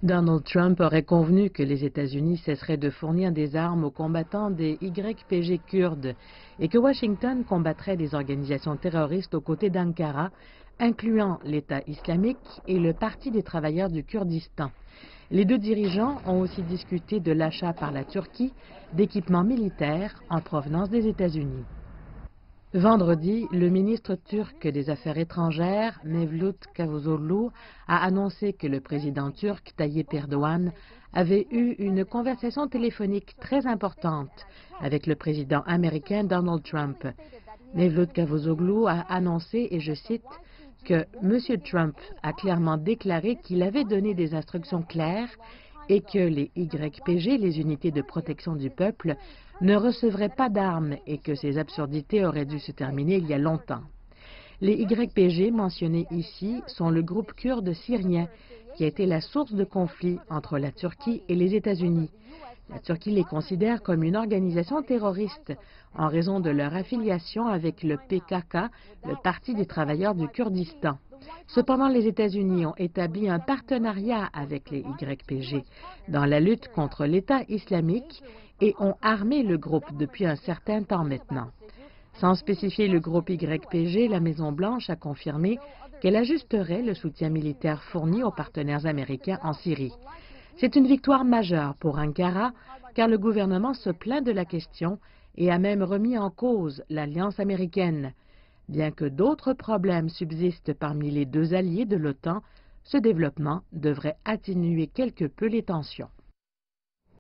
Donald Trump aurait convenu que les États-Unis cesseraient de fournir des armes aux combattants des YPG kurdes et que Washington combattrait des organisations terroristes aux côtés d'Ankara, incluant l'État islamique et le Parti des travailleurs du Kurdistan. Les deux dirigeants ont aussi discuté de l'achat par la Turquie d'équipements militaires en provenance des États-Unis. Vendredi, le ministre turc des Affaires étrangères, Mevlut Cavusoglu, a annoncé que le président turc Tayyip Erdogan avait eu une conversation téléphonique très importante avec le président américain Donald Trump. Mevlut Cavusoglu a annoncé, et je cite, que M. Trump a clairement déclaré qu'il avait donné des instructions claires et que les YPG, les unités de protection du peuple, ne recevraient pas d'armes et que ces absurdités auraient dû se terminer il y a longtemps. Les YPG mentionnés ici sont le groupe kurde syrien qui a été la source de conflits entre la Turquie et les États-Unis. La Turquie les considère comme une organisation terroriste en raison de leur affiliation avec le PKK, le Parti des travailleurs du Kurdistan. Cependant, les États-Unis ont établi un partenariat avec les YPG dans la lutte contre l'État islamique et ont armé le groupe depuis un certain temps maintenant. Sans spécifier le groupe YPG, la Maison-Blanche a confirmé qu'elle ajusterait le soutien militaire fourni aux partenaires américains en Syrie. C'est une victoire majeure pour Ankara, car le gouvernement se plaint de la question et a même remis en cause l'alliance américaine. Bien que d'autres problèmes subsistent parmi les deux alliés de l'OTAN, ce développement devrait atténuer quelque peu les tensions.